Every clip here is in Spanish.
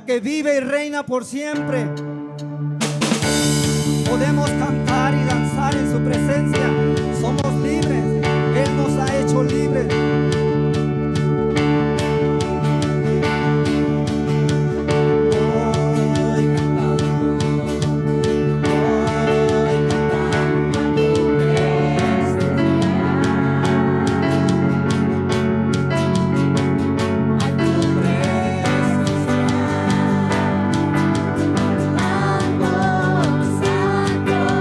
que vive y reina por siempre. Podemos cantar y danzar en su presencia. Somos libres. Él nos ha hecho libres. Santo,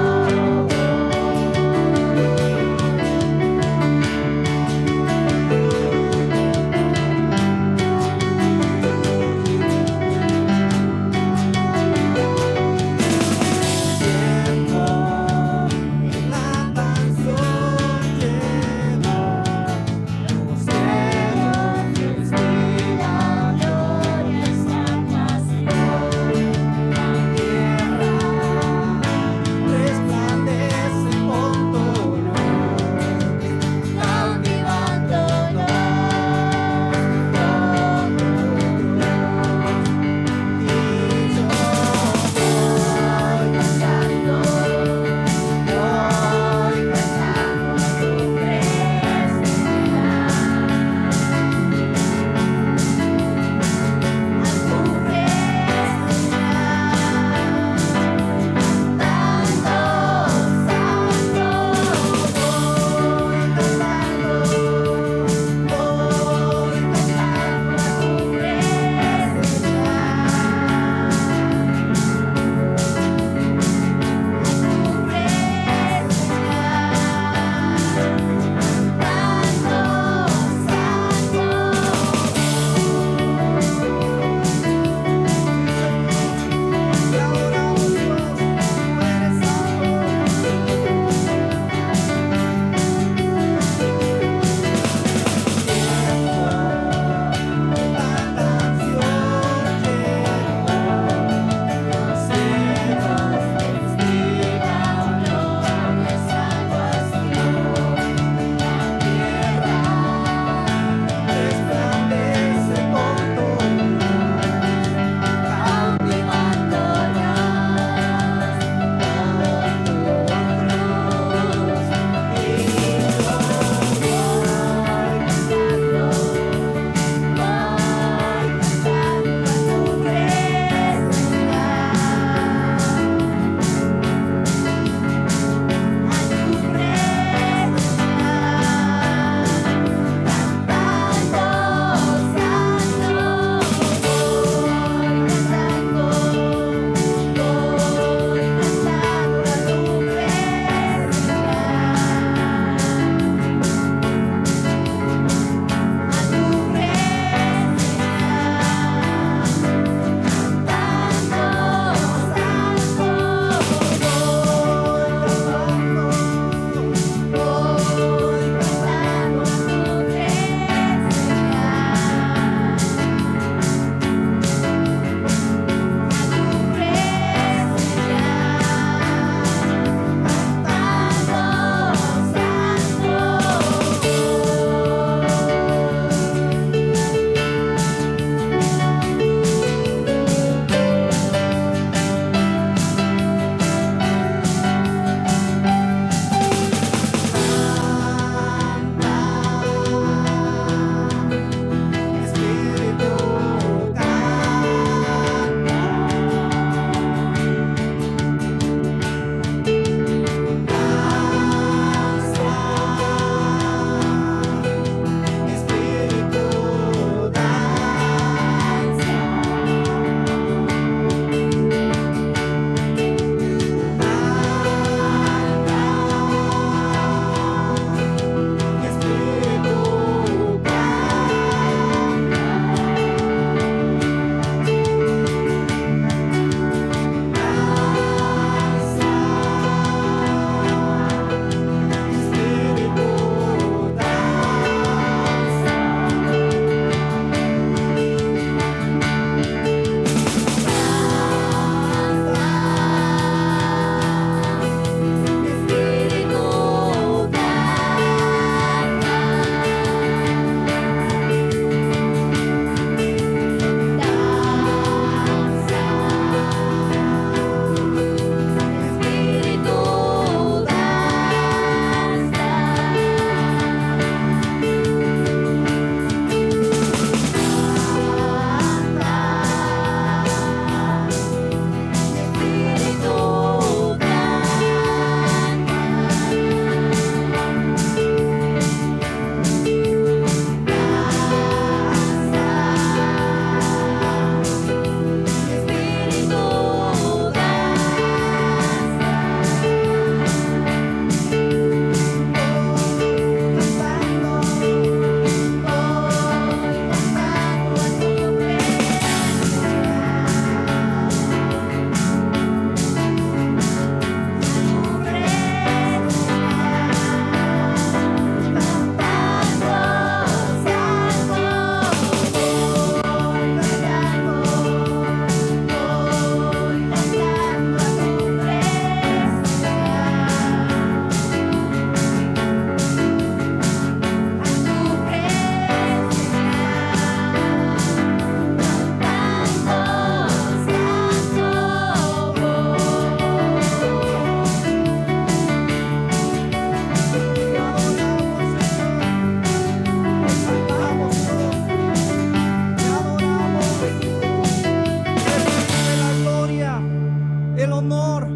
el honor,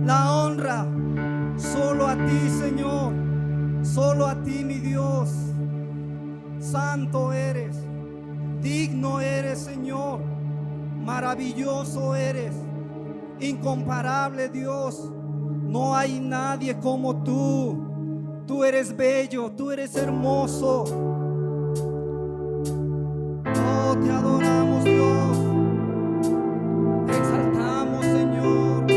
la honra, solo a ti, Señor, solo a ti, mi Dios. Santo eres, digno eres, Señor, maravilloso eres, incomparable Dios. No hay nadie como tú. Tú eres bello, tú eres hermoso. Oh, te adoramos, Dios. Te exaltamos, Señor.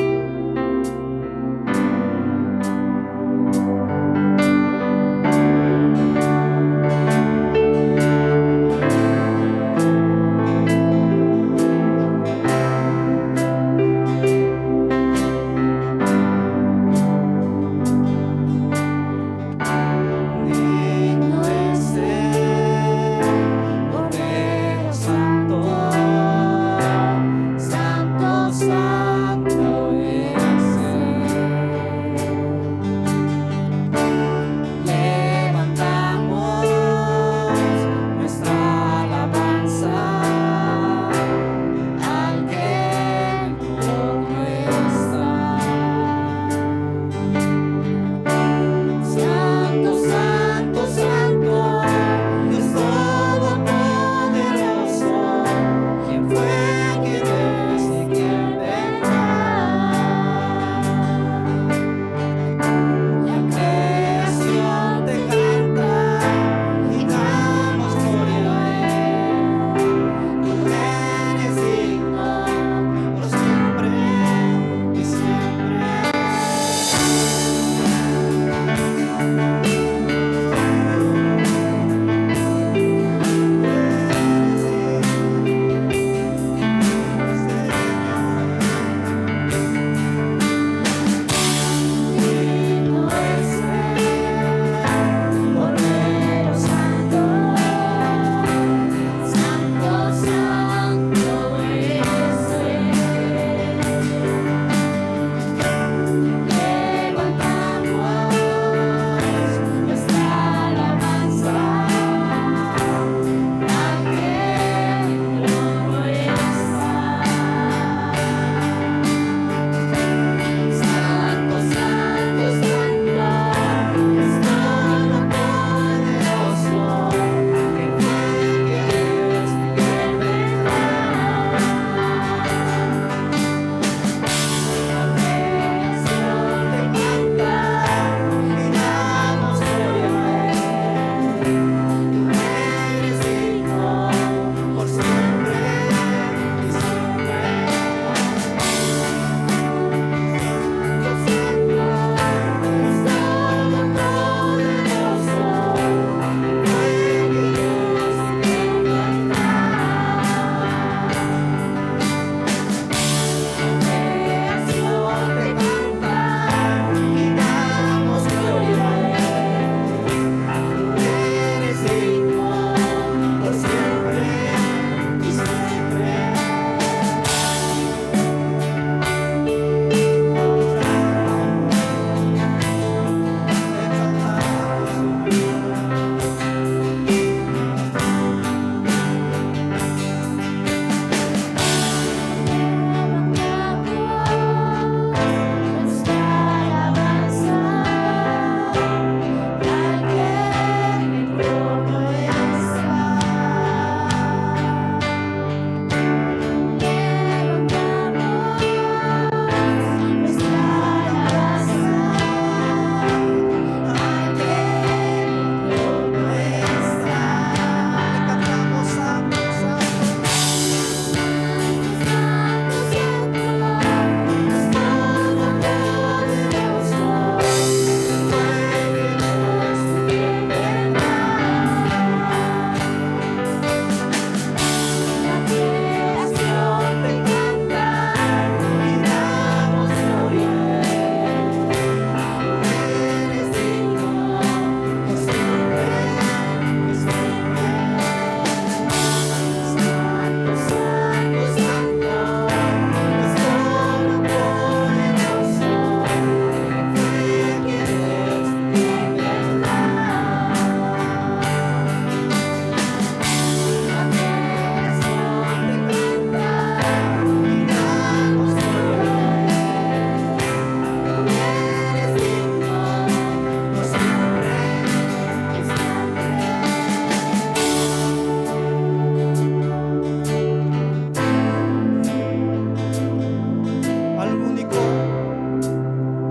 Digno es el Cordero Santo.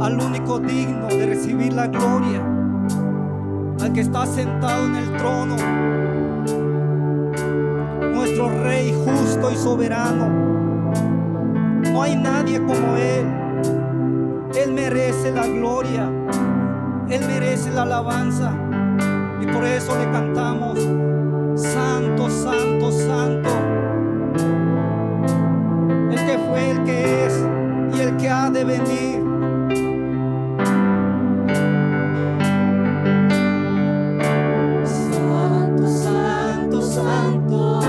al único digno de recibir la gloria, al que está sentado en el trono, nuestro Rey justo y soberano. No hay nadie como Él. Él merece la gloria, Él merece la alabanza, y por eso le cantamos: Santo, Santo, Santo. El que fue, el que es y el que ha de venir. Santo, Santo, Santo,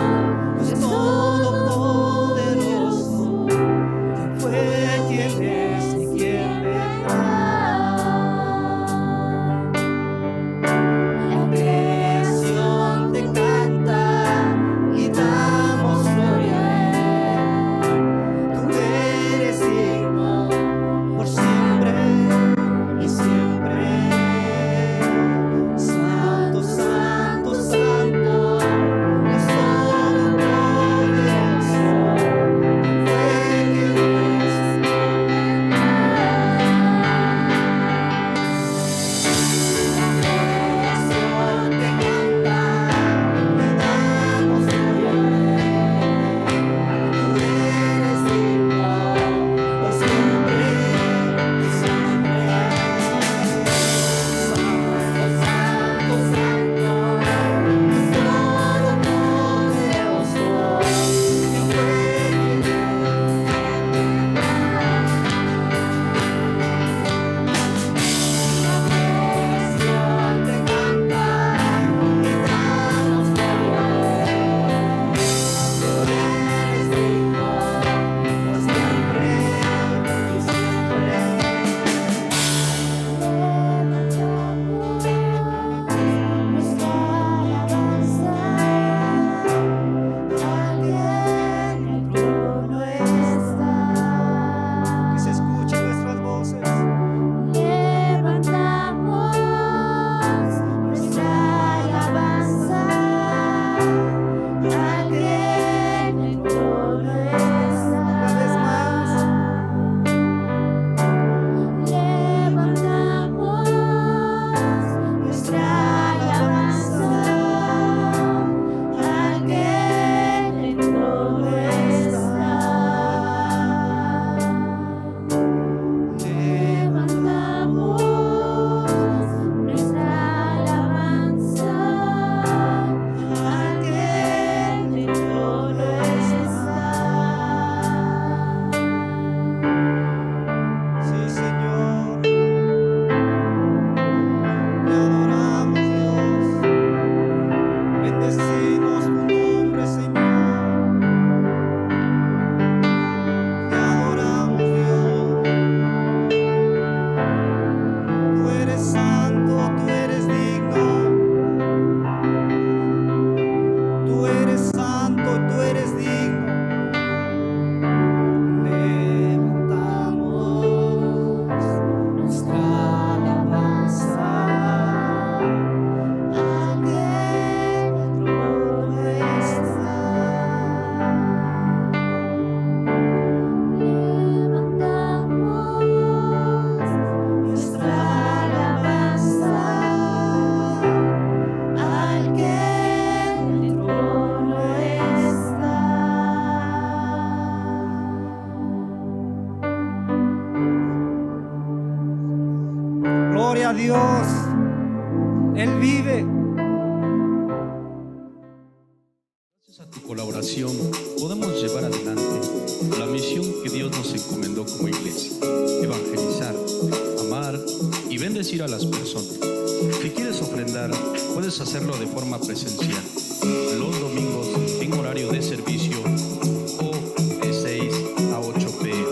Dios todopoderoso, quien fue, quien es y quien vendrá. La creación te canta y damos gloria a Él. Tú eres digno por siempre y siempre. Santo, Santo, Santo, Dios todopoderoso, quien fue, quien es y quien Gloria a Dios, Él vive. Gracias a tu colaboración podemos llevar adelante la misión que Dios nos encomendó como iglesia: evangelizar, amar y bendecir a las personas. Si quieres ofrendar, puedes hacerlo de forma presencial los domingos en horario de servicio o de 6 a 8 p.m.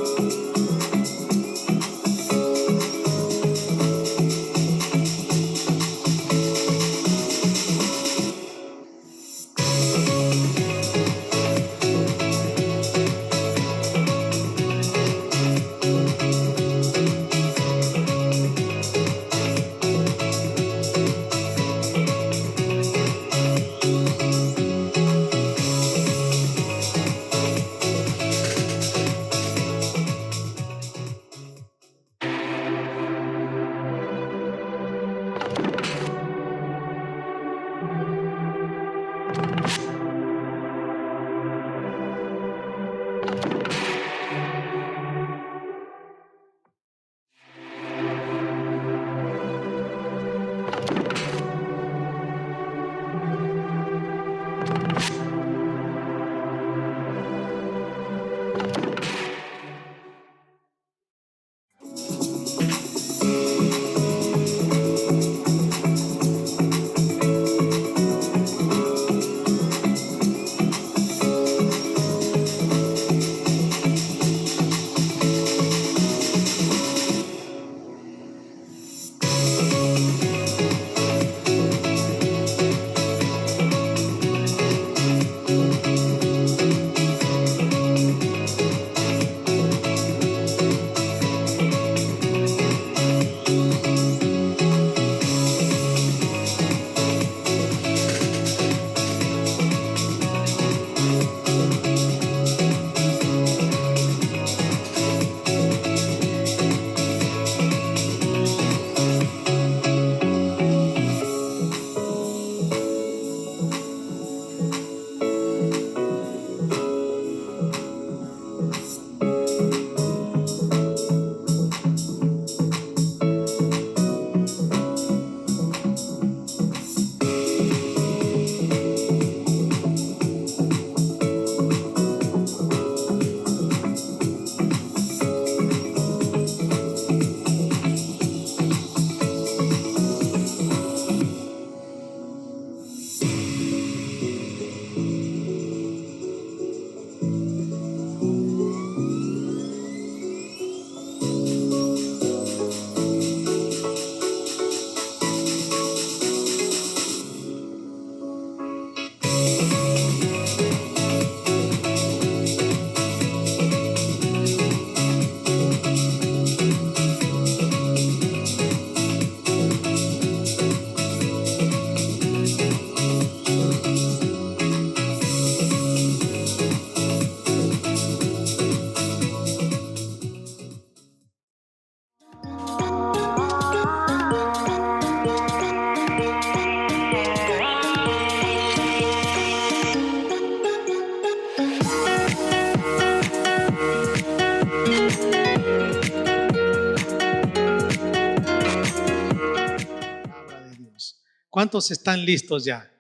¿Cuántos están listos ya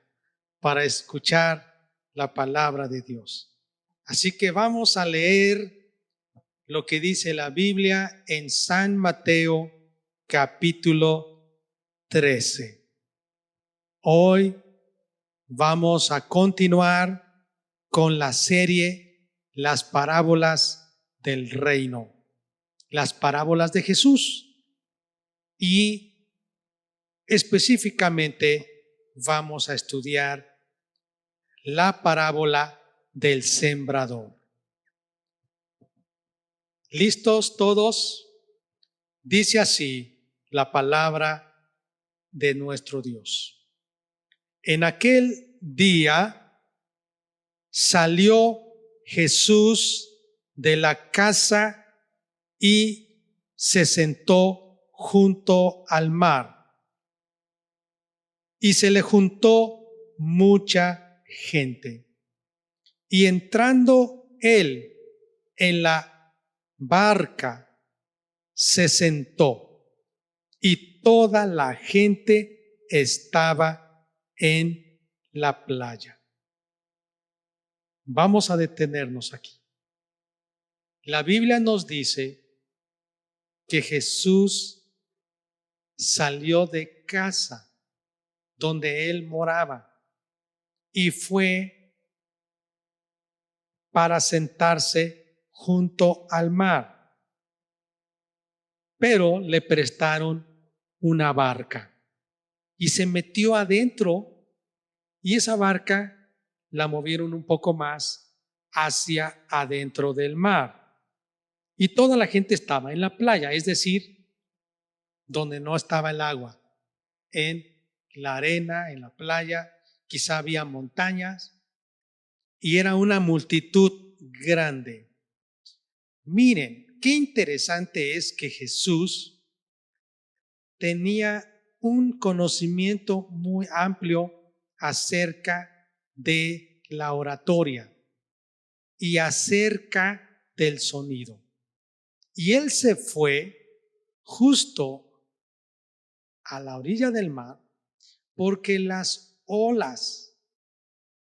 para escuchar la palabra de Dios? Así que vamos a leer lo que dice la Biblia en San Mateo capítulo 13. Hoy vamos a continuar con la serie Las parábolas del reino, las parábolas de Jesús. Y específicamente vamos a estudiar la parábola del sembrador. ¿Listos todos? Dice así la palabra de nuestro Dios. En aquel día salió Jesús de la casa y se sentó junto al mar. Y se le juntó mucha gente. Y entrando él en la barca, se sentó, y toda la gente estaba en la playa. Vamos a detenernos aquí. La Biblia nos dice que Jesús salió de casa donde él moraba y fue para sentarse junto al mar, pero le prestaron una barca y se metió adentro, y esa barca la movieron un poco más hacia adentro del mar, y toda la gente estaba en la playa, es decir, donde no estaba el agua, en la arena, en la playa. Quizá había montañas y era una multitud grande. Miren, qué interesante es que Jesús tenía un conocimiento muy amplio acerca de la oratoria y acerca del sonido. Y él se fue justo a la orilla del mar porque las olas,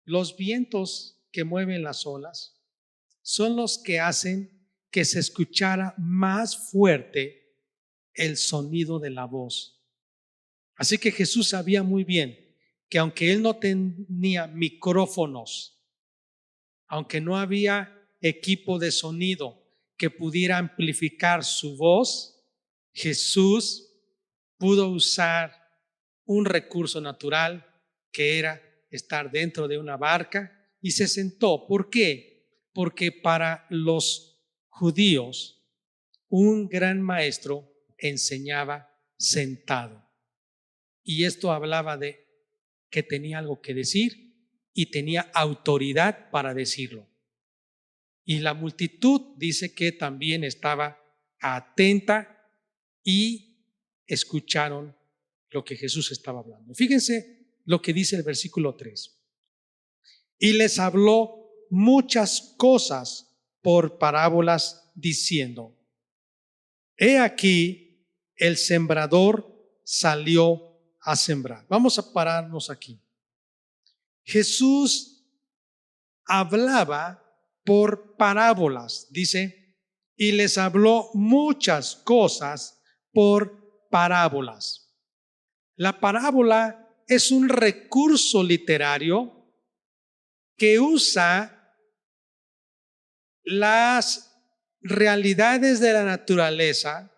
los vientos que mueven las olas, son los que hacen que se escuchara más fuerte el sonido de la voz. Así que Jesús sabía muy bien que aunque él no tenía micrófonos, aunque no había equipo de sonido que pudiera amplificar su voz, Jesús pudo usar un recurso natural que era estar dentro de una barca y se sentó. ¿Por qué? Porque para los judíos un gran maestro enseñaba sentado, y esto hablaba de que tenía algo que decir y tenía autoridad para decirlo. Y la multitud dice que también estaba atenta y escucharon lo que Jesús estaba hablando. Fíjense lo que dice el versículo 3. Y les habló muchas cosas por parábolas, diciendo: He aquí, el sembrador salió a sembrar. Vamos a pararnos aquí. Jesús hablaba por parábolas, dice, y les habló muchas cosas por parábolas. La parábola es un recurso literario que usa las realidades de la naturaleza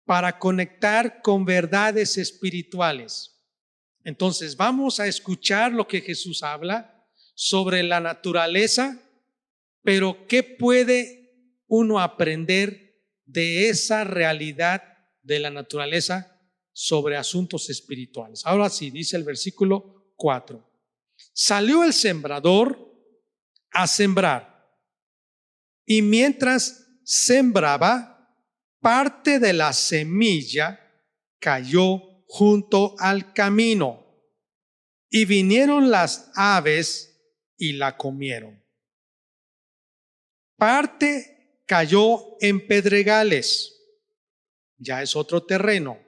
para conectar con verdades espirituales. Entonces vamos a escuchar lo que Jesús habla sobre la naturaleza, pero ¿qué puede uno aprender de esa realidad de la naturaleza sobre asuntos espirituales? Ahora sí, dice el versículo 4. Salió el sembrador a sembrar, y mientras sembraba, parte de la semilla cayó junto al camino, y vinieron las aves y la comieron. Parte cayó en pedregales, ya es otro terreno,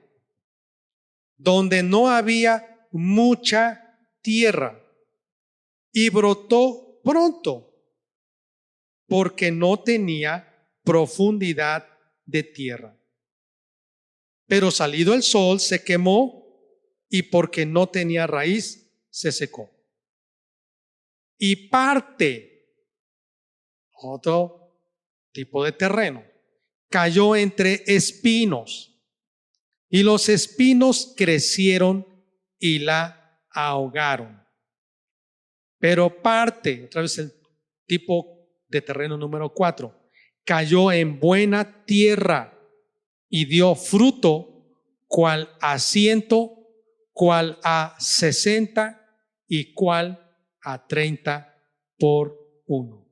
donde no había mucha tierra y brotó pronto, porque no tenía profundidad de tierra. Pero salido el sol se quemó, y porque no tenía raíz se secó. Y parte, otro tipo de terreno, cayó entre espinos, y los espinos crecieron y la ahogaron. Pero parte, otra vez el tipo de terreno número 4, cayó en buena tierra y dio fruto, cual a 100, cual a 60 y cual a 30 por uno.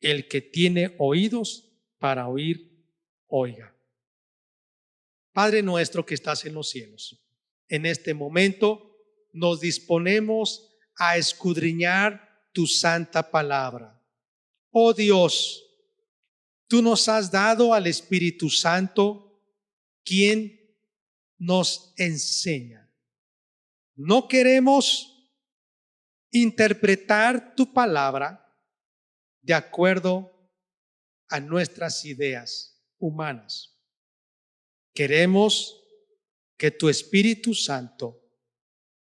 El que tiene oídos para oír, oiga. Padre nuestro que estás en los cielos, en este momento nos disponemos a escudriñar tu santa palabra. Oh Dios, tú nos has dado al Espíritu Santo, quien nos enseña. No queremos interpretar tu palabra de acuerdo a nuestras ideas humanas. Queremos que tu Espíritu Santo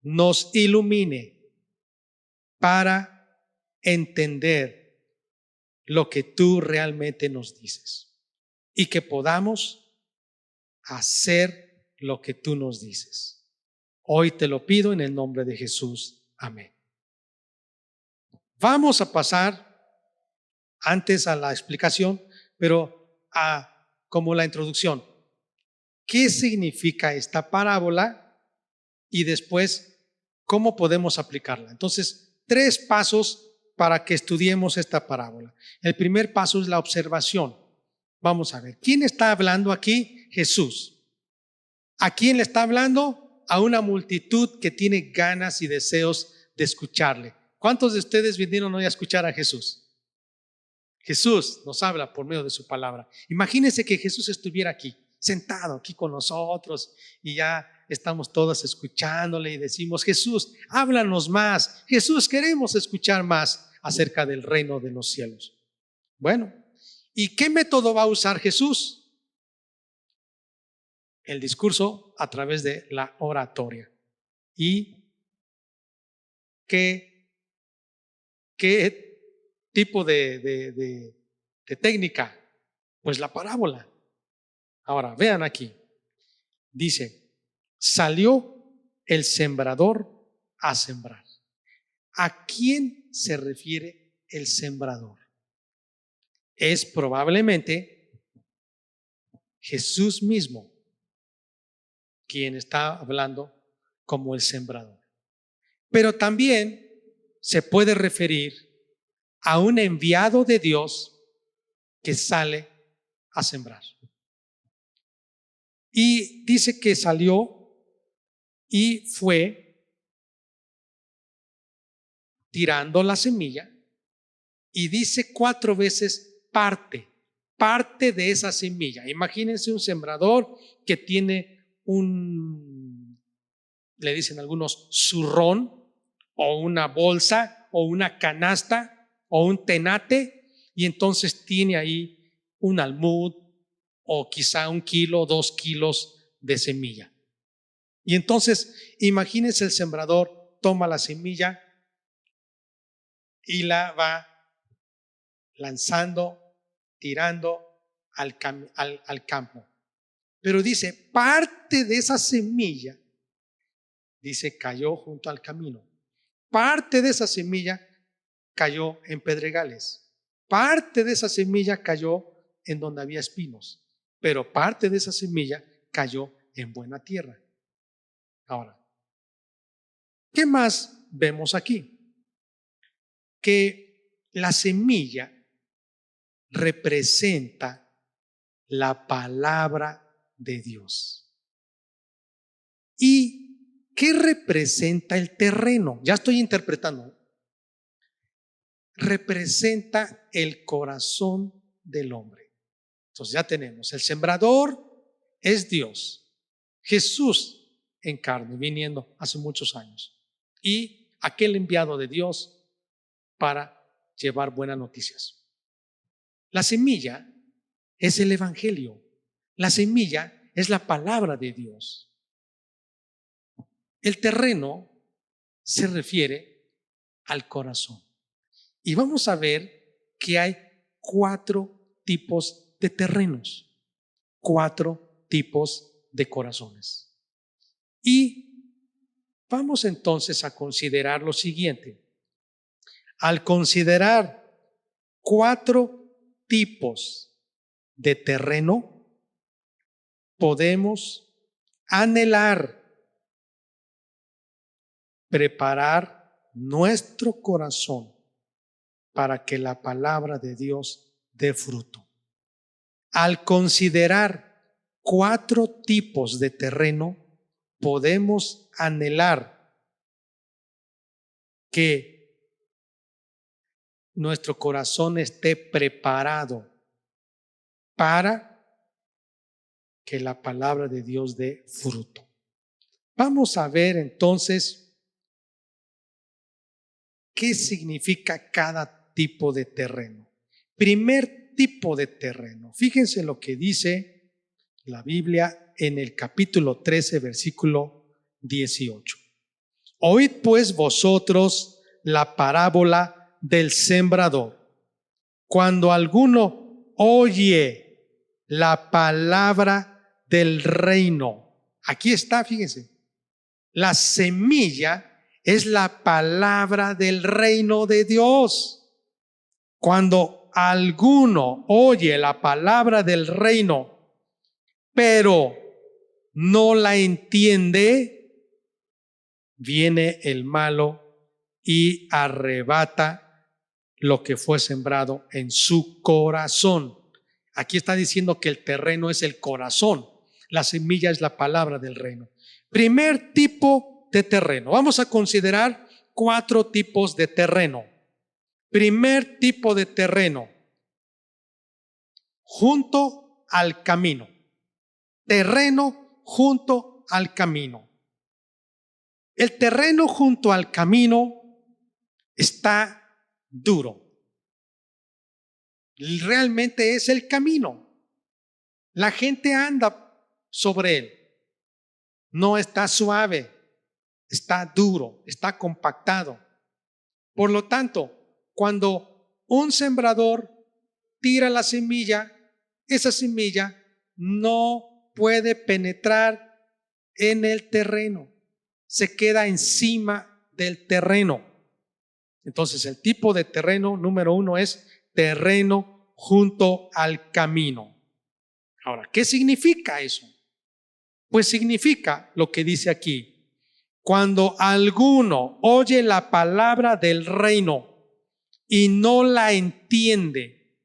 nos ilumine para entender lo que tú realmente nos dices y que podamos hacer lo que tú nos dices. Hoy te lo pido en el nombre de Jesús. Amén. Vamos a pasar antes a la explicación, pero como la introducción. ¿Qué significa esta parábola? Y después, ¿cómo podemos aplicarla? Entonces, 3 pasos para que estudiemos esta parábola. El primer paso es la observación. Vamos a ver, ¿quién está hablando aquí? Jesús. ¿A quién le está hablando? A una multitud que tiene ganas y deseos de escucharle. ¿Cuántos de ustedes vinieron hoy a escuchar a Jesús? Jesús nos habla por medio de su palabra. Imagínense que Jesús estuviera aquí, sentado aquí con nosotros, y ya estamos todos escuchándole y decimos: Jesús, háblanos más. Jesús, queremos escuchar más acerca del reino de los cielos. Bueno, ¿y qué método va a usar Jesús? El discurso a través de la oratoria. ¿Y qué tipo de técnica? Pues la parábola. Ahora, vean aquí. Dice: salió el sembrador a sembrar. ¿A quién se refiere el sembrador? Es probablemente Jesús mismo quien está hablando como el sembrador. Pero también se puede referir a un enviado de Dios que sale a sembrar. Y dice que salió y fue tirando la semilla, y dice 4 veces parte de esa semilla. Imagínense un sembrador que tiene le dicen algunos, zurrón, o una bolsa, o una canasta, o un tenate, y entonces tiene ahí un almud, o quizá 1 kilo, 2 kilos de semilla. Y entonces, imagínense, el sembrador toma la semilla y la va lanzando, tirando al campo. Pero dice, parte de esa semilla, dice, cayó junto al camino. Parte de esa semilla cayó en pedregales. Parte de esa semilla cayó en donde había espinos. Pero parte de esa semilla cayó en buena tierra. Ahora, ¿qué más vemos aquí? Que la semilla representa la palabra de Dios. ¿Y qué representa el terreno? Ya estoy interpretando. Representa el corazón del hombre. Entonces ya tenemos, el sembrador es Dios. Jesús en carne, viniendo hace muchos años. Y aquel enviado de Dios para llevar buenas noticias. La semilla es el evangelio. La semilla es la palabra de Dios. El terreno se refiere al corazón. Y vamos a ver que hay 4 tipos de terrenos, 4 tipos de corazones. Y vamos entonces a considerar lo siguiente. Al considerar 4 tipos de terreno, podemos anhelar preparar nuestro corazón para que la palabra de Dios dé fruto. Al considerar 4 tipos de terreno, podemos anhelar que nuestro corazón esté preparado para que la palabra de Dios dé fruto. Vamos a ver entonces qué significa cada tipo de terreno. Primer tipo de terreno. Fíjense lo que dice la Biblia en el capítulo 13, versículo 18. Oíd pues vosotros la parábola del sembrador. Cuando alguno oye la palabra del reino. Aquí está, fíjense. La semilla es la palabra del reino de Dios. Cuando alguno oye la palabra del reino, pero no la entiende, viene el malo y arrebata lo que fue sembrado en su corazón. Aquí está diciendo que el terreno es el corazón, la semilla es la palabra del reino. Primer tipo de terreno. Vamos a considerar 4 tipos de terreno. Primer tipo de terreno, junto al camino. Terreno junto al camino. El terreno junto al camino está duro. Realmente es el camino. La gente anda sobre él. No está suave, está duro, está compactado. Por lo tanto, cuando un sembrador tira la semilla, esa semilla no puede penetrar en el terreno, se queda encima del terreno. Entonces, el tipo de terreno número 1 es terreno junto al camino. Ahora, ¿qué significa eso? Pues significa lo que dice aquí: cuando alguno oye la palabra del reino y no la entiende,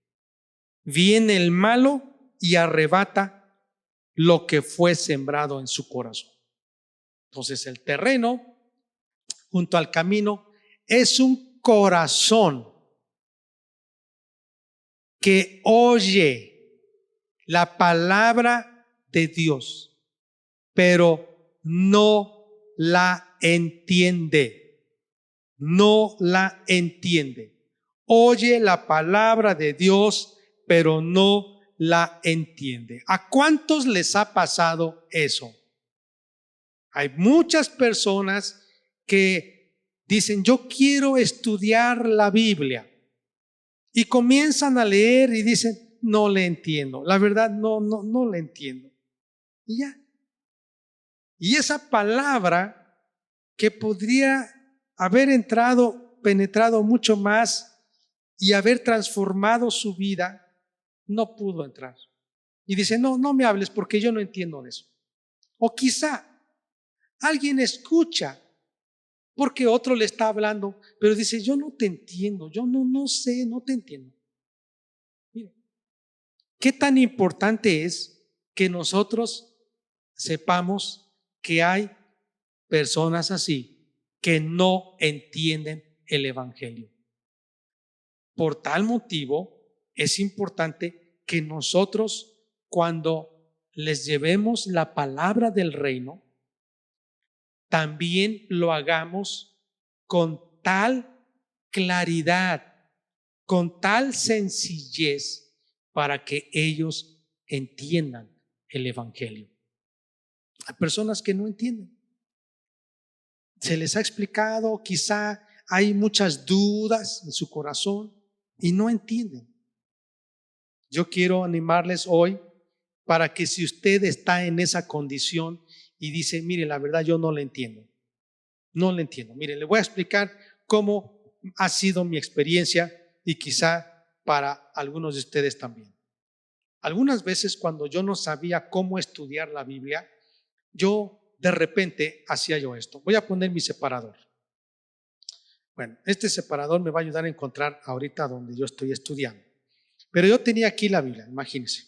viene el malo y arrebata lo que fue sembrado en su corazón. Entonces, el terreno junto al camino es un corazón que oye la palabra de Dios, pero no la entiende. No la entiende. Oye la palabra de Dios, pero no la entiende. ¿A cuántos les ha pasado eso? Hay muchas personas que dicen: yo quiero estudiar la Biblia, y comienzan a leer y dicen: no le entiendo, la verdad no le entiendo. Y ya. Y esa palabra que podría haber penetrado mucho más y haber transformado su vida, no pudo entrar. Y dice: no me hables porque yo no entiendo de eso. O quizá alguien escucha porque otro le está hablando, pero dice: yo no te entiendo, yo no sé, no te entiendo. Mire, qué tan importante es que nosotros sepamos que hay personas así que no entienden el evangelio. Por tal motivo, es importante que nosotros, cuando les llevemos la palabra del reino, también lo hagamos con tal claridad, con tal sencillez, para que ellos entiendan el Evangelio. Hay personas que no entienden. Se les ha explicado, quizá hay muchas dudas en su corazón y no entienden. Yo quiero animarles hoy para que si usted está en esa condición y dice, mire, la verdad yo no le entiendo. No le entiendo. Mire, le voy a explicar cómo ha sido mi experiencia y quizá para algunos de ustedes también. Algunas veces cuando yo no sabía cómo estudiar la Biblia, yo de repente hacía yo esto. Voy a poner mi separador. Bueno, este separador me va a ayudar a encontrar ahorita donde yo estoy estudiando. Pero yo tenía aquí la Biblia, imagínense.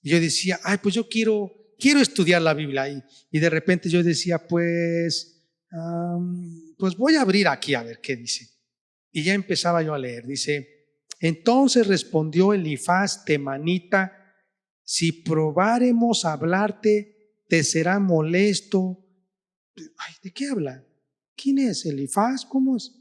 Y yo decía, ay, pues yo quiero estudiar la Biblia. Y de repente yo decía, pues voy a abrir aquí a ver qué dice. Y ya empezaba yo a leer. Dice, entonces respondió Elifaz temanita, si probáremos a hablarte, te será molesto. Ay, ¿de qué habla? ¿Quién es Elifaz? ¿Cómo es?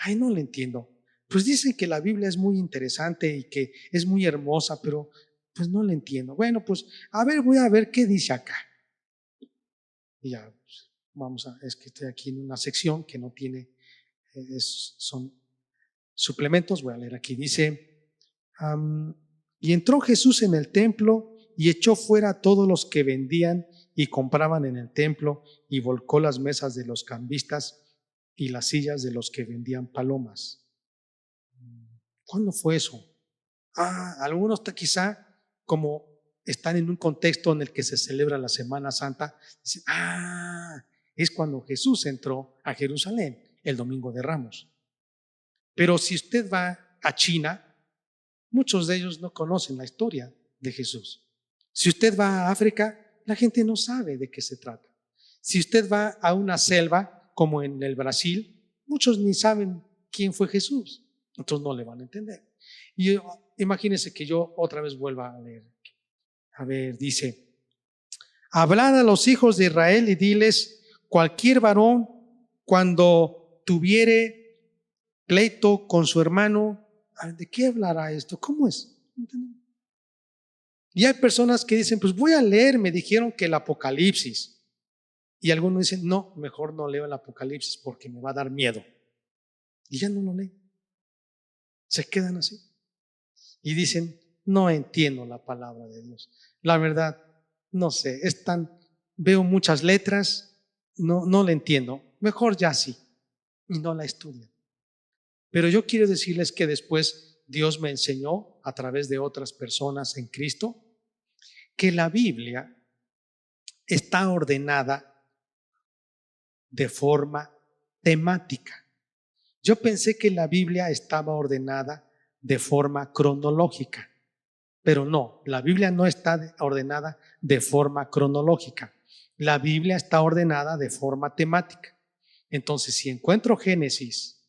Ay, no le entiendo. Pues dicen que la Biblia es muy interesante y que es muy hermosa, pero pues no le entiendo. Bueno, pues a ver, voy a ver qué dice acá. Y ya, pues, es que estoy aquí en una sección que no tiene, son suplementos. Voy a leer aquí. Dice, y entró Jesús en el templo y echó fuera a todos los que vendían y compraban en el templo y volcó las mesas de los cambistas y las sillas de los que vendían palomas. ¿Cuándo fue eso? Algunos quizá, como están en un contexto en el que se celebra la Semana Santa, dicen, es cuando Jesús entró a Jerusalén, el Domingo de Ramos. Pero si usted va a China, muchos de ellos no conocen la historia de Jesús. Si usted va a África, la gente no sabe de qué se trata. Si usted va a una selva, como en el Brasil, muchos ni saben quién fue Jesús. Entonces no le van a entender. Y imagínense que yo otra vez vuelva a leer. A ver, dice, hablad a los hijos de Israel y diles, cualquier varón cuando tuviere pleito con su hermano, ¿de qué hablará esto? ¿Cómo es? Y hay personas que dicen, pues voy a leer, me dijeron que el Apocalipsis. Y algunos dicen, no, mejor no leo el Apocalipsis porque me va a dar miedo. Y ya no lo leen. Se quedan así. Y dicen, no entiendo la palabra de Dios. La verdad, no sé, veo muchas letras, no la entiendo. Mejor ya sí. Y no la estudian. Pero yo quiero decirles que después Dios me enseñó a través de otras personas en Cristo que la Biblia está ordenada de forma temática. Yo pensé que la Biblia estaba ordenada de forma cronológica, pero no, la Biblia no está ordenada de forma cronológica. La Biblia está ordenada de forma temática. Entonces, si encuentro Génesis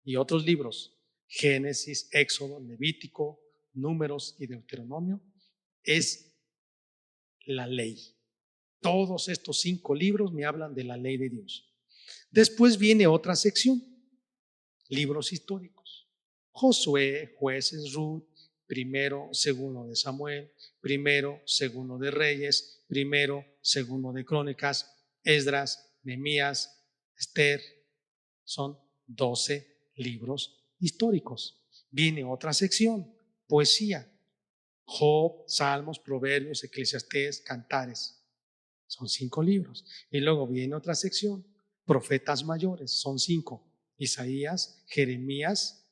y otros libros, Génesis, Éxodo, Levítico, Números y Deuteronomio, es la ley. Todos estos 5 libros me hablan de la ley de Dios. Después viene otra sección, libros históricos. Josué, Jueces, Ruth, primero, segundo de Samuel, primero, segundo de Reyes, primero, segundo de Crónicas, Esdras, Nehemías, Esther. Son 12 libros históricos. Viene otra sección, poesía. Job, Salmos, Proverbios, Eclesiastés, Cantares. Son 5 libros. Y luego viene otra sección, profetas mayores, son 5. Isaías, Jeremías,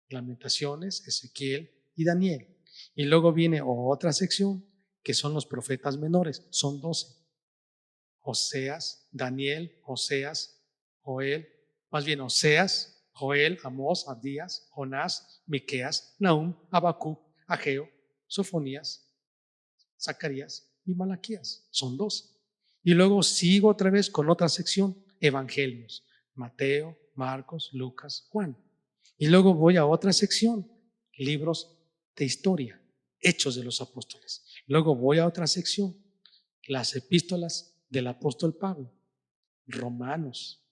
Lamentaciones, Ezequiel y Daniel. Y luego viene otra sección que son los profetas menores, son 12. Oseas, Daniel, Oseas, Joel, Amós, Abdías, Jonás, Miqueas, Nahum, Habacuc, Ageo, Sofonías, Zacarías y Malaquías. Son 12. Y luego sigo otra vez con otra sección, evangelios, Mateo, Marcos, Lucas, Juan. Y luego voy a otra sección, libros de historia, Hechos de los Apóstoles. Luego voy a otra sección, las epístolas del apóstol Pablo: Romanos,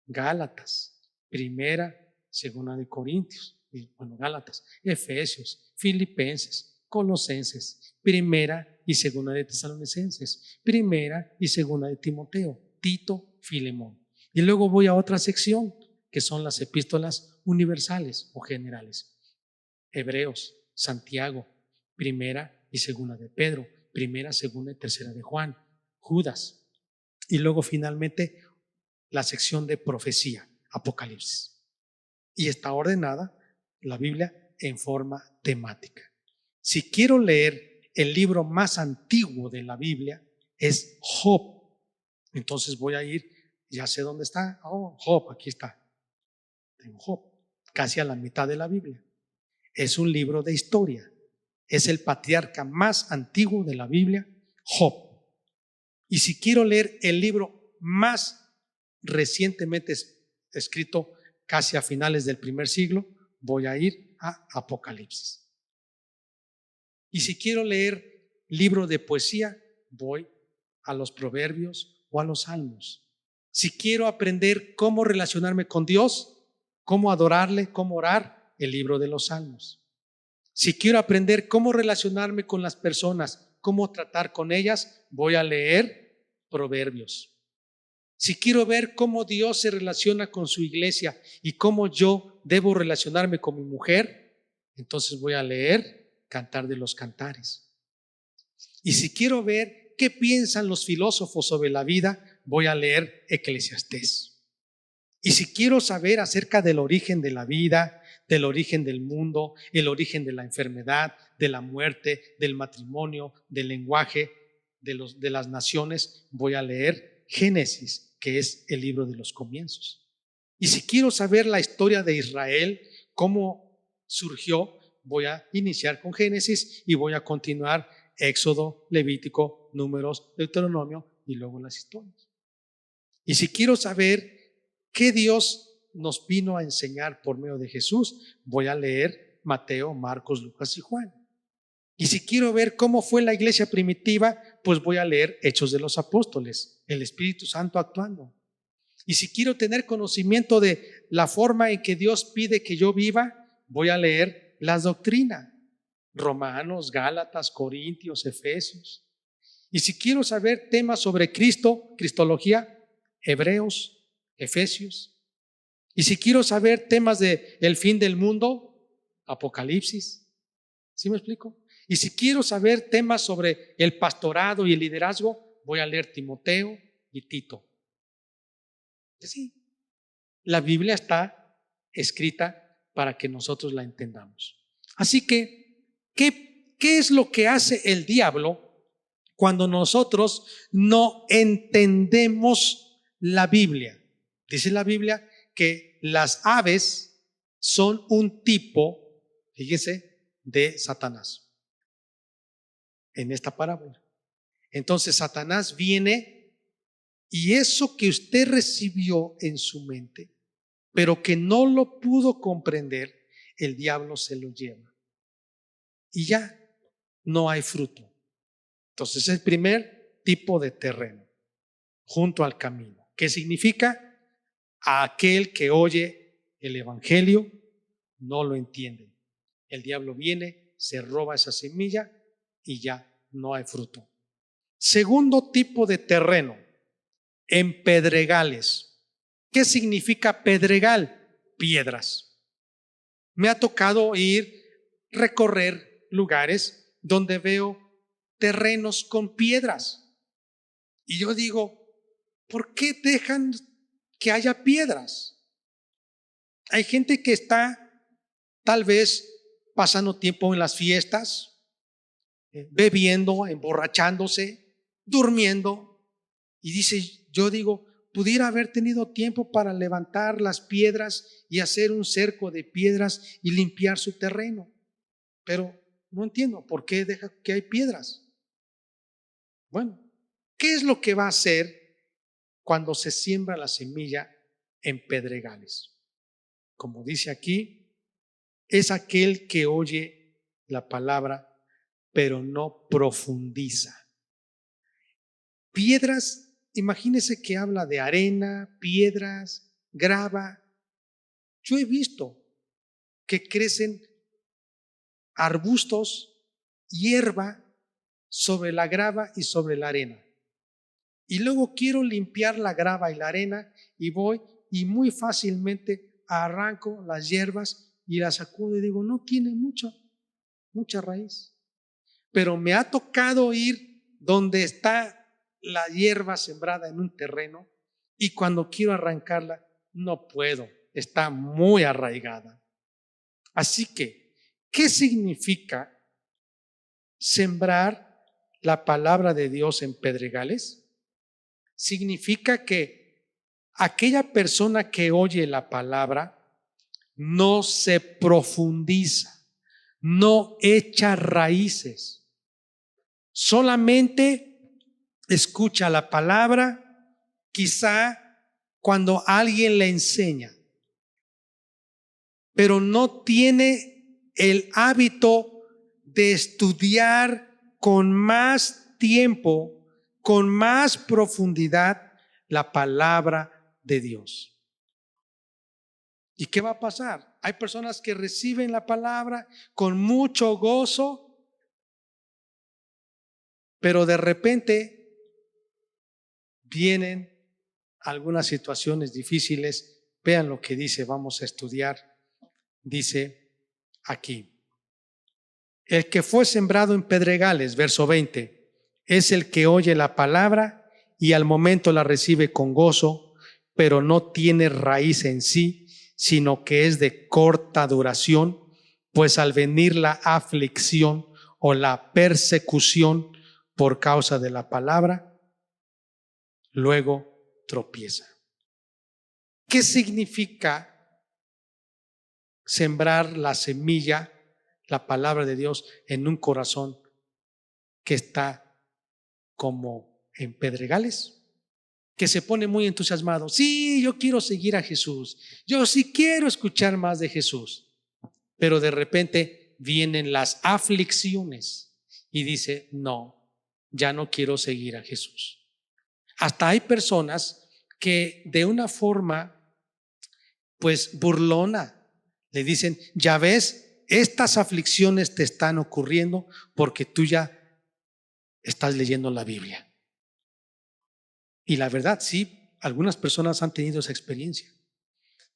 Gálatas, Primera, Segunda de Corintios, Gálatas, Efesios, Filipenses, Colosenses, Primera y Segunda de Tesalonicenses, Primera y Segunda de Timoteo, Tito, Filemón. Y luego voy a otra sección, que son las epístolas universales o generales: Hebreos, Santiago, Primera y Segunda de Pedro, Primera, Segunda y Tercera de Juan, Judas. Y luego finalmente la sección de profecía, Apocalipsis. Y está ordenada la Biblia en forma temática. Si quiero leer el libro más antiguo de la Biblia, es Job. Entonces voy a ir, ya sé dónde está. Job, aquí está. Tengo Job, casi a la mitad de la Biblia. Es un libro de historia. Es el patriarca más antiguo de la Biblia, Job. Y si quiero leer el libro más recientemente escrito, casi a finales del primer siglo, voy a ir a Apocalipsis. Y si quiero leer libro de poesía, voy a los Proverbios o a los Salmos. Si quiero aprender cómo relacionarme con Dios, cómo adorarle, cómo orar, el libro de los Salmos. Si quiero aprender cómo relacionarme con las personas, cómo tratar con ellas, voy a leer Proverbios. Si quiero ver cómo Dios se relaciona con su iglesia y cómo yo debo relacionarme con mi mujer, entonces voy a leer Cantar de los Cantares. Y si quiero ver qué piensan los filósofos sobre la vida, voy a leer Eclesiastés. Y si quiero saber acerca del origen de la vida, del origen del mundo, el origen de la enfermedad, de la muerte, del matrimonio, del lenguaje, de las naciones, voy a leer Génesis, que es el libro de los comienzos. Y si quiero saber la historia de Israel, cómo surgió, voy a iniciar con Génesis y voy a continuar Éxodo, Levítico, Números, Deuteronomio y luego las historias. Y si quiero saber qué Dios nos vino a enseñar por medio de Jesús, voy a leer Mateo, Marcos, Lucas y Juan. Y si quiero ver cómo fue la iglesia primitiva, pues voy a leer Hechos de los Apóstoles, el Espíritu Santo actuando. Y si quiero tener conocimiento de la forma en que Dios pide que yo viva, voy a leer las doctrinas, Romanos, Gálatas, Corintios, Efesios. Y si quiero saber temas sobre Cristo, cristología, Hebreos, Efesios. Y si quiero saber temas del fin del mundo, Apocalipsis. ¿Sí me explico? Y si quiero saber temas sobre el pastorado y el liderazgo, voy a leer Timoteo y Tito. Sí, la Biblia está escrita para que nosotros la entendamos. Así que, ¿qué es lo que hace el diablo cuando nosotros no entendemos la Biblia? Dice la Biblia que las aves son un tipo, fíjese, de Satanás en esta parábola. Entonces Satanás viene y eso que usted recibió en su mente, pero que no lo pudo comprender, el diablo se lo lleva y ya no hay fruto. Entonces es el primer tipo de terreno, junto al camino. ¿Qué significa? A aquel que oye el evangelio no lo entiende. El diablo viene, se roba esa semilla y ya no hay fruto. Segundo tipo de terreno, en pedregales. ¿Qué significa pedregal? Piedras. Me ha tocado recorrer lugares donde veo terrenos con piedras. Y yo digo, ¿por qué dejan que haya piedras? Hay gente que está tal vez pasando tiempo en las fiestas, bebiendo, emborrachándose, durmiendo. Y yo digo, pudiera haber tenido tiempo para levantar las piedras y hacer un cerco de piedras y limpiar su terreno. Pero no entiendo por qué deja que hay piedras. Bueno, ¿qué es lo que va a hacer cuando se siembra la semilla en pedregales? Como dice aquí, es aquel que oye la palabra, pero no profundiza. Piedras imagínese que habla de arena, piedras, grava. Yo he visto que crecen arbustos, hierba sobre la grava y sobre la arena. Y luego quiero limpiar la grava y la arena y voy y muy fácilmente arranco las hierbas y las sacudo y digo, no tiene mucha raíz. Pero me ha tocado ir donde está la hierba sembrada en un terreno y cuando quiero arrancarla no puedo, está muy arraigada. Así que, ¿qué significa sembrar la palabra de Dios en pedregales? Significa que aquella persona que oye la palabra no se profundiza, no echa raíces, solamente escucha la palabra, quizá cuando alguien le enseña, pero no tiene el hábito de estudiar con más tiempo, con más profundidad la palabra de Dios. ¿Y qué va a pasar? Hay personas que reciben la palabra con mucho gozo, pero de repente vienen algunas situaciones difíciles. Vean lo que dice, vamos a estudiar. Dice aquí, el que fue sembrado en pedregales, verso 20, es el que oye la palabra y al momento la recibe con gozo, pero no tiene raíz en sí, sino que es de corta duración, pues al venir la aflicción o la persecución por causa de la palabra, luego tropieza. ¿Qué significa sembrar la semilla, la palabra de Dios, en un corazón que está como en pedregales? Que se pone muy entusiasmado. Sí, yo quiero seguir a Jesús. Yo sí quiero escuchar más de Jesús. Pero de repente vienen las aflicciones y dice, no, ya no quiero seguir a Jesús. Hasta hay personas que de una forma pues burlona le dicen, ya ves, estas aflicciones te están ocurriendo porque tú ya estás leyendo la Biblia. Y la verdad, sí, algunas personas han tenido esa experiencia.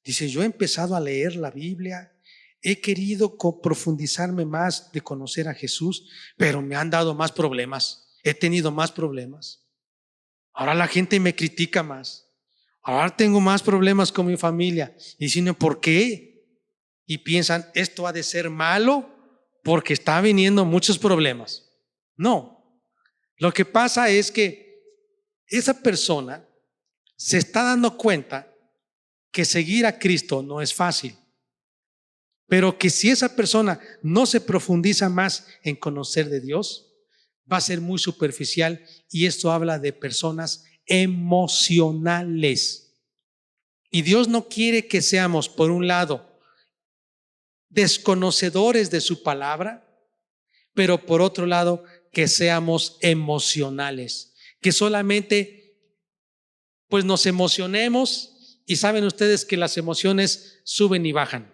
Dice, yo he empezado a leer la Biblia, he querido profundizarme más de conocer a Jesús, pero me han dado más problemas, he tenido más problemas. Ahora la gente me critica más, ahora tengo más problemas con mi familia. Y dicen, ¿por qué? Y piensan, esto ha de ser malo porque está viniendo muchos problemas. No, lo que pasa es que esa persona se está dando cuenta que seguir a Cristo no es fácil, pero que si esa persona no se profundiza más en conocer de Dios, va a ser muy superficial, y esto habla de personas emocionales. Y Dios no quiere que seamos, por un lado, desconocedores de su palabra, pero por otro lado, que seamos emocionales, que solamente pues nos emocionemos, y saben ustedes que las emociones suben y bajan.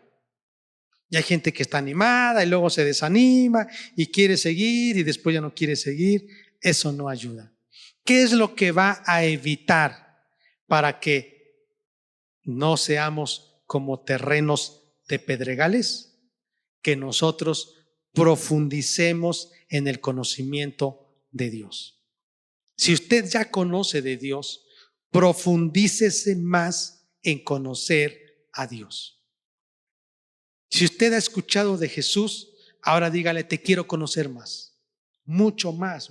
Y hay gente que está animada y luego se desanima y quiere seguir y después ya no quiere seguir. Eso no ayuda. ¿Qué es lo que va a evitar para que no seamos como terrenos de pedregales? Que nosotros profundicemos en el conocimiento de Dios. Si usted ya conoce de Dios, profundícese más en conocer a Dios. Si usted ha escuchado de Jesús, ahora dígale, te quiero conocer más, mucho más,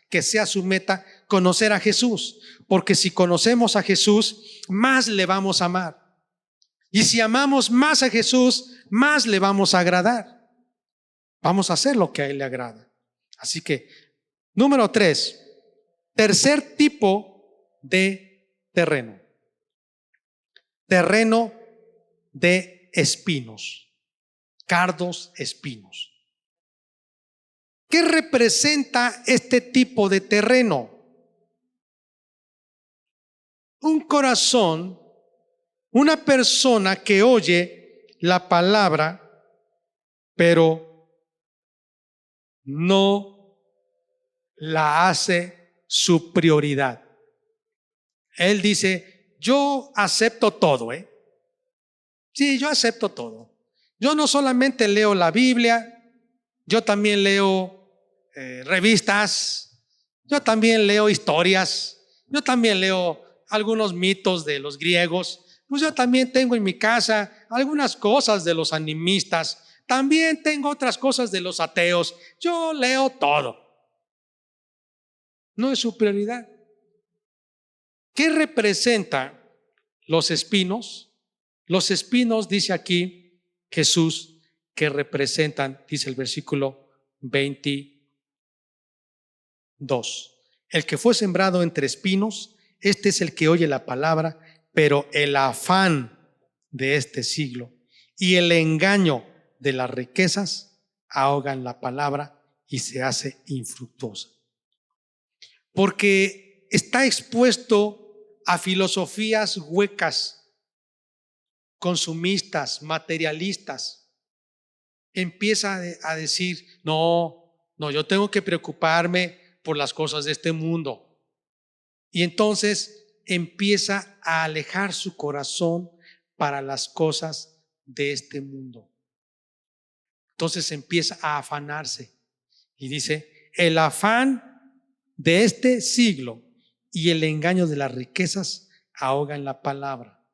que sea su meta conocer a Jesús, porque si conocemos a Jesús, más le vamos a amar, y si amamos más a Jesús, más le vamos a agradar. Vamos a hacer lo que a Él le agrada. Así que, número 3, tercer tipo de terreno de espinos, cardos, espinos. ¿Qué representa este tipo de terreno? un corazón, una persona que oye la palabra, pero no la hace su prioridad. Él dice, yo acepto todo, ¿eh? Sí, yo acepto todo. Yo no solamente leo la Biblia, yo también leo revistas, yo también leo historias, yo también leo algunos mitos de los griegos, pues yo también tengo en mi casa algunas cosas de los animistas, también tengo otras cosas de los ateos, yo leo todo. No es su prioridad. ¿Qué representa los espinos? Los espinos, dice aquí Jesús, que representan, dice el versículo 22. El que fue sembrado entre espinos, este es el que oye la palabra, pero el afán de este siglo y el engaño de las riquezas ahogan la palabra y se hace infructuosa. Porque está expuesto a filosofías huecas, consumistas, materialistas. Empieza a decir, no, yo tengo que preocuparme por las cosas de este mundo. Y entonces empieza a alejar su corazón para las cosas de este mundo. Entonces empieza a afanarse y dice, el afán de este siglo y el engaño de las riquezas ahogan la palabra.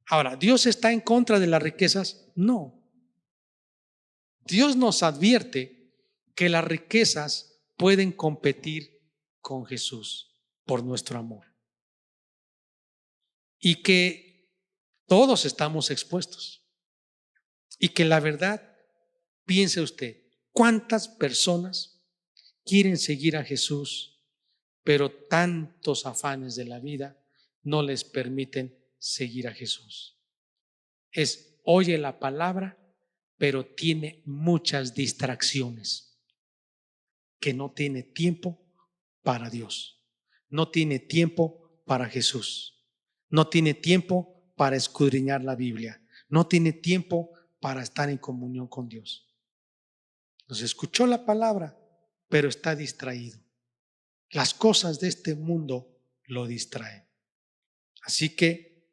Ahora, ¿Dios está en contra de las riquezas? No. Dios nos advierte que las riquezas pueden competir con Jesús por nuestro amor y que todos estamos expuestos y que la verdad, piense usted, ¿cuántas personas quieren seguir a Jesús, pero tantos afanes de la vida no les permiten seguir a Jesús? Oye la palabra, pero tiene muchas distracciones, que no tiene tiempo para Dios, no tiene tiempo para Jesús, no tiene tiempo para escudriñar la Biblia, no tiene tiempo para estar en comunión con Dios. Nos escuchó la palabra, pero está distraído. Las cosas de este mundo lo distraen. Así que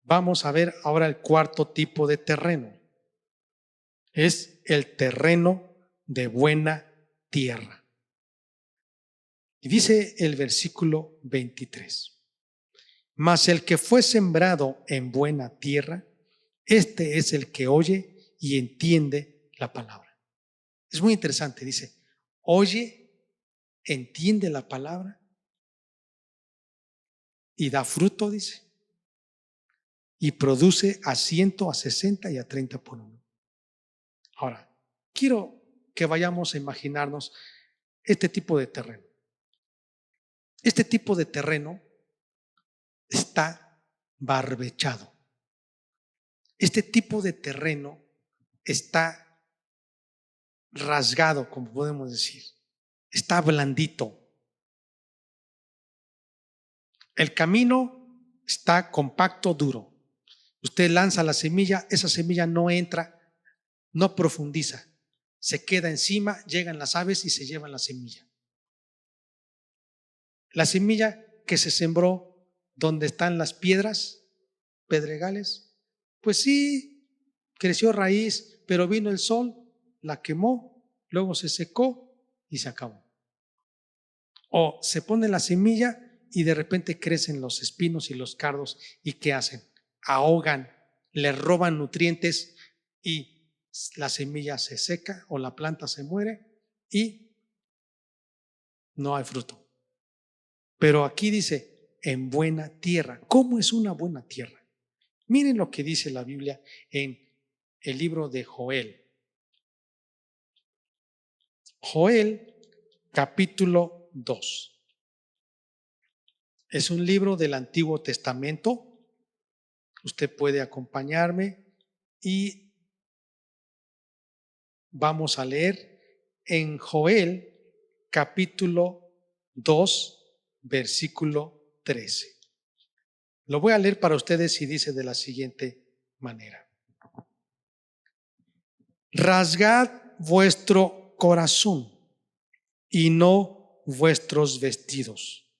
vamos a ver ahora el cuarto tipo de terreno. Es el terreno de buena tierra. Y dice el versículo 23. Mas el que fue sembrado en buena tierra, este es el que oye y entiende la palabra. Es muy interesante, dice, oye, entiende la palabra y da fruto, dice, y produce a 100, a 60 y a 30 por uno. Ahora, quiero que vayamos a imaginarnos este tipo de terreno. Este tipo de terreno está barbechado. Este tipo de terreno está rasgado, como podemos decir. Está blandito. El camino está compacto, duro. Usted lanza la semilla, esa semilla no entra, no profundiza. Se queda encima, llegan las aves y se llevan la semilla. La semilla que se sembró donde están las piedras, pedregales, pues sí, creció raíz, pero vino el sol, la quemó, luego se secó y se acabó. O se pone la semilla y de repente crecen los espinos y los cardos, ¿y qué hacen? Ahogan, le roban nutrientes y la semilla se seca o la planta se muere y no hay fruto. Pero aquí dice, en buena tierra. ¿Cómo es una buena tierra? Miren lo que dice la Biblia en el libro de Joel. Joel, capítulo 2. Es un libro del Antiguo Testamento. Usted puede acompañarme y vamos a leer en Joel, capítulo 2, versículo 13. Lo voy a leer para ustedes y dice de la siguiente manera: rasgad vuestro corazón y no vuestros vestidos.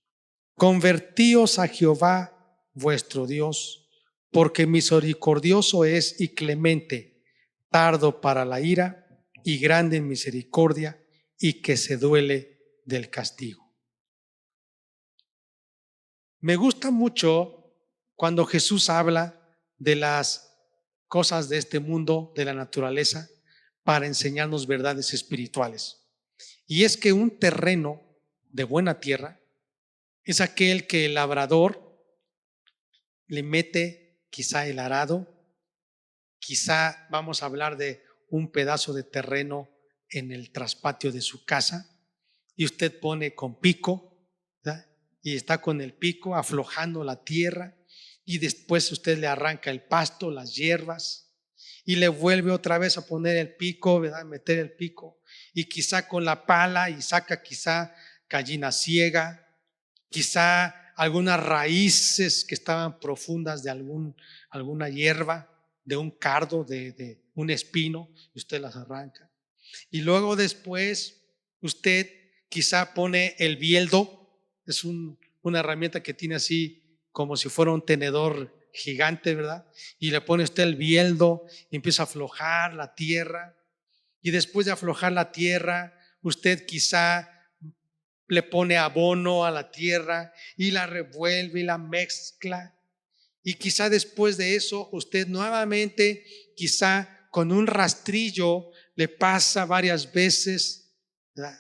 Convertíos a Jehová vuestro Dios, porque misericordioso es y clemente, tardo para la ira y grande en misericordia, y que se duele del castigo. Me gusta mucho cuando Jesús habla de las cosas de este mundo, de la naturaleza, para enseñarnos verdades espirituales. Y es que un terreno de buena tierra es aquel que el labrador le mete quizá el arado, quizá vamos a hablar de un pedazo de terreno en el traspatio de su casa, y usted pone con pico, ¿verdad? Y está con el pico aflojando la tierra, y después usted le arranca el pasto, las hierbas, y le vuelve otra vez a poner el pico, ¿verdad? Meter el pico, y quizá con la pala, y saca quizá gallina ciega, quizá algunas raíces que estaban profundas de alguna hierba, de un cardo, de un espino, y usted las arranca. Y luego después usted quizá pone el bieldo, es una herramienta que tiene así como si fuera un tenedor gigante, ¿verdad? Y le pone usted el bieldo y empieza a aflojar la tierra, y después de aflojar la tierra usted quizá le pone abono a la tierra y la revuelve y la mezcla, y quizá después de eso usted nuevamente quizá con un rastrillo le pasa varias veces, ¿verdad?,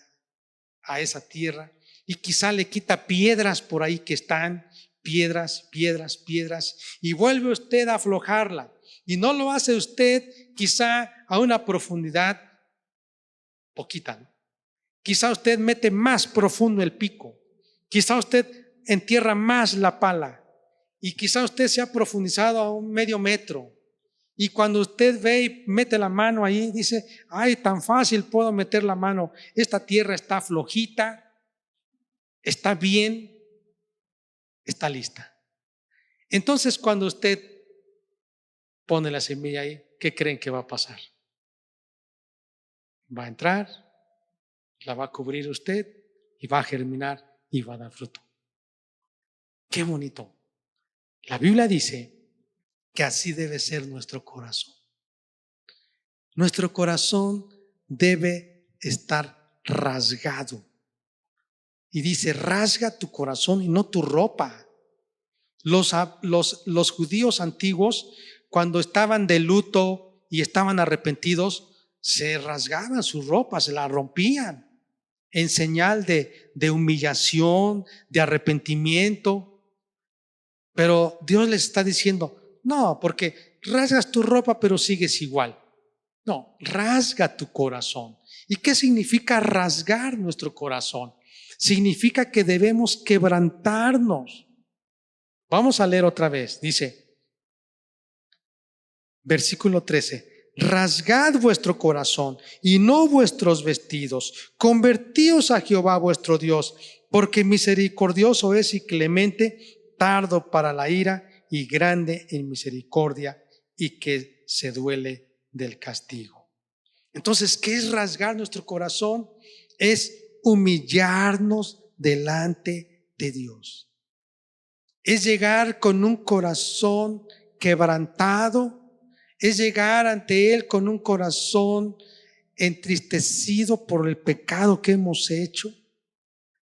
a esa tierra, y quizá le quita piedras por ahí que están, piedras, y vuelve usted a aflojarla, y no lo hace usted quizá a una profundidad poquita, ¿no? Quizá usted mete más profundo el pico, quizá usted entierra más la pala, y quizá usted se ha profundizado a un medio metro, y cuando usted ve y mete la mano ahí, dice: ay, tan fácil puedo meter la mano, esta tierra está flojita, está bien, está lista. Entonces cuando usted pone la semilla ahí, ¿qué creen que va a pasar? Va a entrar, la va a cubrir usted y va a germinar y va a dar fruto. Qué bonito. La Biblia dice que así debe ser nuestro corazón. Nuestro corazón debe estar rasgado. Y dice: rasga tu corazón y no tu ropa. Los judíos antiguos, cuando estaban de luto y estaban arrepentidos, se rasgaban sus ropas, se las rompían en señal de humillación, de arrepentimiento. Pero Dios les está diciendo: no, porque rasgas tu ropa pero sigues igual. No, rasga tu corazón. ¿Y qué significa rasgar nuestro corazón? Significa que debemos quebrantarnos. Vamos a leer otra vez. Dice, versículo 13: rasgad vuestro corazón y no vuestros vestidos. Convertíos a Jehová vuestro Dios, porque misericordioso es y clemente, tardo para la ira y grande en misericordia, y que se duele del castigo. Entonces, ¿qué es rasgar nuestro corazón? Es humillarnos delante de Dios. Es llegar con un corazón quebrantado, es llegar ante Él con un corazón entristecido por el pecado que hemos hecho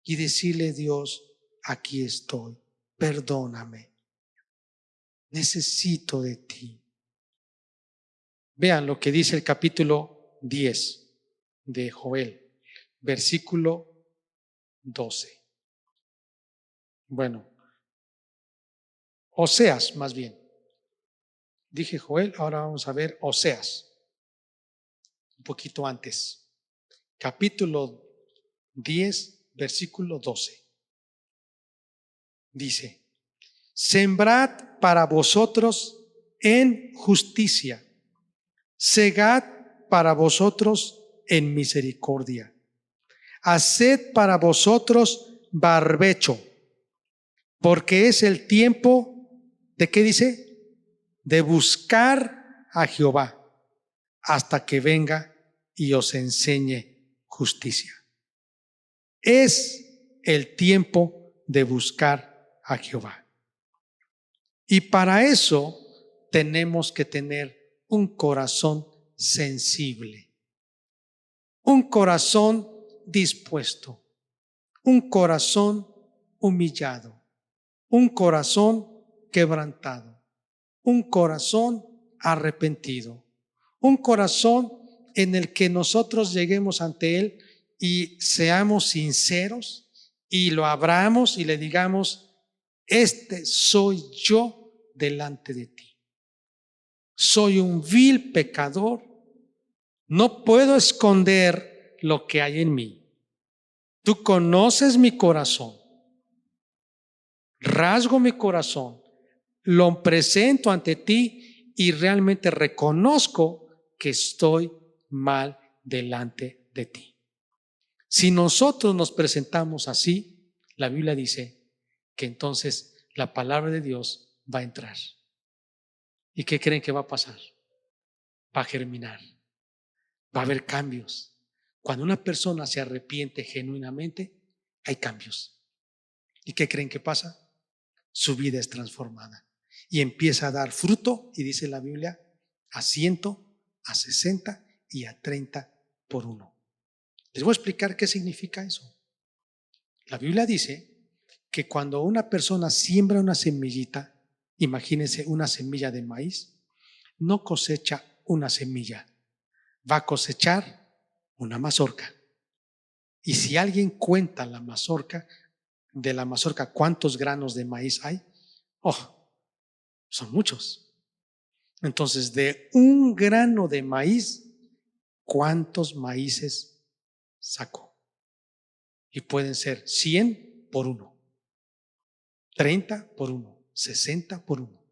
y decirle: Dios, aquí estoy, perdóname, necesito de ti. Vean lo que dice el capítulo 10 de Joel, versículo 12. Bueno, Oseas más bien. Dije Joel, ahora vamos a ver Oseas, un poquito antes. Capítulo 10, versículo 12. Dice: sembrad para vosotros en justicia, segad para vosotros en misericordia, haced para vosotros barbecho porque es el tiempo de, ¿qué dice? De buscar a Jehová hasta que venga y os enseñe justicia. Es el tiempo de buscar a Jehová. Y para eso tenemos que tener un corazón sensible, un corazón dispuesto, un corazón humillado, un corazón quebrantado, un corazón arrepentido, un corazón en el que nosotros lleguemos ante Él y seamos sinceros y lo abramos y le digamos: este soy yo delante de ti. Soy un vil pecador. No puedo esconder lo que hay en mí. Tú conoces mi corazón. Rasgo mi corazón, lo presento ante ti y realmente reconozco que estoy mal delante de ti. Si nosotros nos presentamos así, la Biblia dice que entonces la palabra de Dios va a entrar. ¿Y qué creen que va a pasar? Va a germinar, va a haber cambios. Cuando una persona se arrepiente genuinamente, hay cambios. ¿Y qué creen que pasa? Su vida es transformada y empieza a dar fruto, y dice la Biblia, a 100, a 60 y a 30 por uno. Les voy a explicar qué significa eso. La Biblia dice que cuando una persona siembra una semillita, imagínense una semilla de maíz, no cosecha una semilla, va a cosechar una mazorca. Y si alguien cuenta la mazorca, de la mazorca, ¿cuántos granos de maíz hay? Oh, son muchos. Entonces, de un grano de maíz, ¿cuántos maíces sacó? Y pueden ser 100 por uno, 30 por uno, 60 por uno.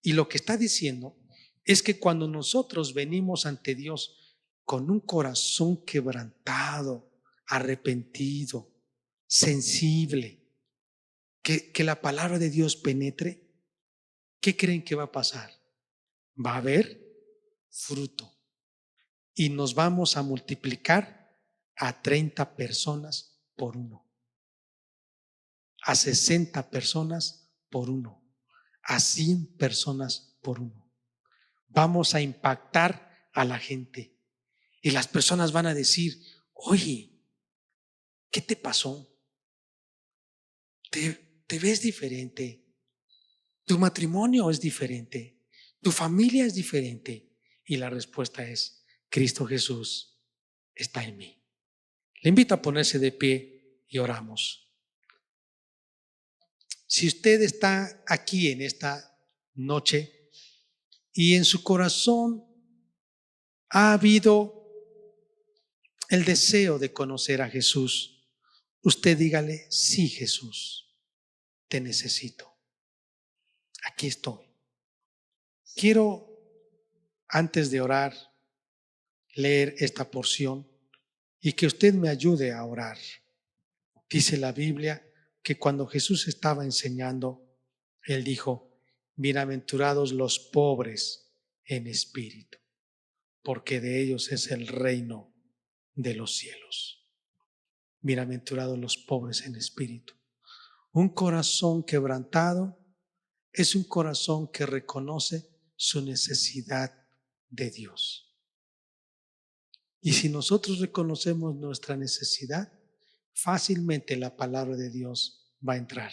Y lo que está diciendo es que cuando nosotros venimos ante Dios con un corazón quebrantado, arrepentido, sensible, que la palabra de Dios penetre, ¿qué creen que va a pasar? Va a haber fruto y nos vamos a multiplicar a 30 personas por uno, a 60 personas por uno, a 100 personas por uno. Vamos a impactar a la gente y las personas van a decir: oye, ¿qué te pasó? Te ves diferente, tu matrimonio es diferente, tu familia es diferente. Y la respuesta es: Cristo Jesús está en mí. Le invito a ponerse de pie y oramos. Si usted está aquí en esta noche y en su corazón ha habido el deseo de conocer a Jesús, usted dígale: sí, Jesús, te necesito. Aquí estoy. Quiero, antes de orar, leer esta porción y que usted me ayude a orar. Dice la Biblia que cuando Jesús estaba enseñando, Él dijo: bienaventurados los pobres en espíritu, porque de ellos es el reino de los cielos. Bienaventurados los pobres en espíritu. Un corazón quebrantado es un corazón que reconoce su necesidad de Dios. Y si nosotros reconocemos nuestra necesidad, fácilmente la palabra de Dios va a entrar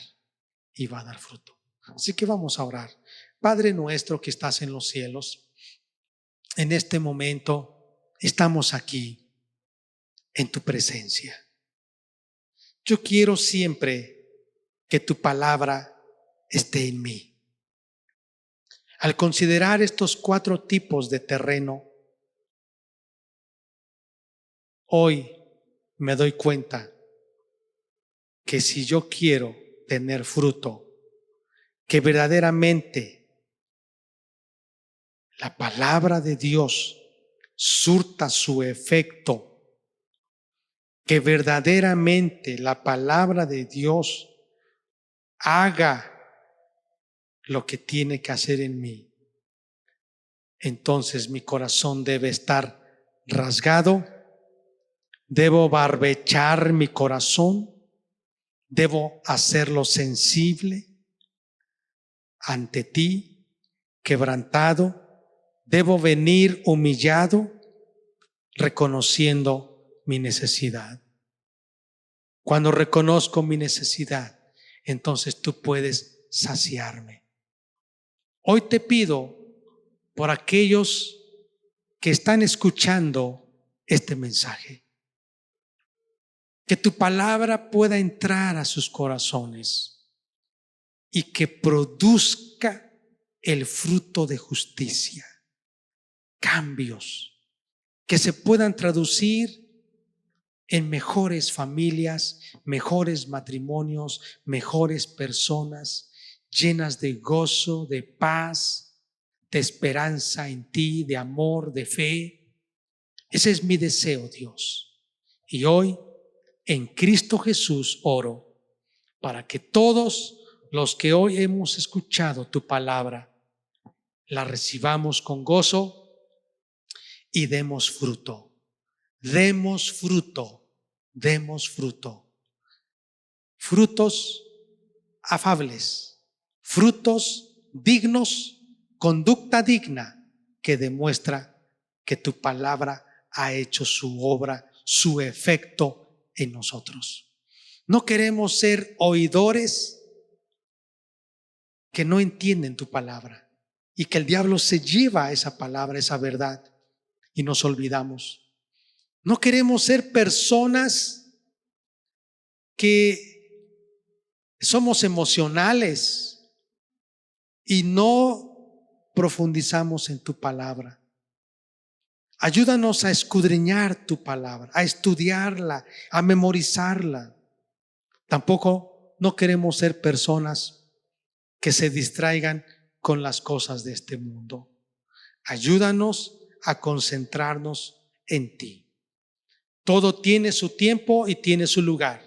y va a dar fruto. Así que vamos a orar. Padre nuestro que estás en los cielos, en este momento estamos aquí en tu presencia. Yo quiero siempre que tu palabra esté en mí. Al considerar estos 4 tipos de terreno, hoy me doy cuenta que si yo quiero tener fruto, que verdaderamente la palabra de Dios surta su efecto, que verdaderamente la palabra de Dios haga lo que tiene que hacer en mí, entonces mi corazón debe estar rasgado, debo barbechar mi corazón, debo hacerlo sensible ante ti, quebrantado, debo venir humillado, reconociendo mi necesidad. Cuando reconozco mi necesidad, entonces tú puedes saciarme. Hoy te pido por aquellos que están escuchando este mensaje, que tu palabra pueda entrar a sus corazones y que produzca el fruto de justicia, cambios que se puedan traducir en mejores familias, mejores matrimonios, mejores personas, llenas de gozo, de paz, de esperanza en ti, de amor, de fe. Ese es mi deseo, Dios. Y hoy, en Cristo Jesús, oro para que todos los que hoy hemos escuchado tu palabra, la recibamos con gozo y demos fruto. Demos fruto, demos fruto. Frutos afables, frutos dignos, conducta digna que demuestra que tu palabra ha hecho su obra, su efecto en nosotros. No queremos ser oidores que no entienden tu palabra y que el diablo se lleva esa palabra, esa verdad, y nos olvidamos. No queremos ser personas que somos emocionales y no profundizamos en tu palabra. Ayúdanos a escudriñar tu palabra, a estudiarla, a memorizarla. Tampoco no queremos ser personas que se distraigan con las cosas de este mundo. Ayúdanos a concentrarnos en ti. Todo tiene su tiempo y tiene su lugar,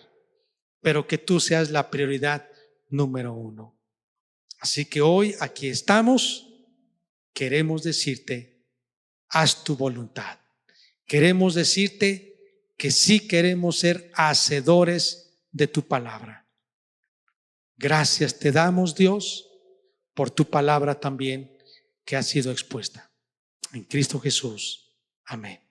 pero que tú seas la prioridad número 1. Así que hoy aquí estamos, queremos decirte, haz tu voluntad. Queremos decirte que sí queremos ser hacedores de tu palabra. Gracias te damos, Dios, por tu palabra también que ha sido expuesta. En Cristo Jesús. Amén.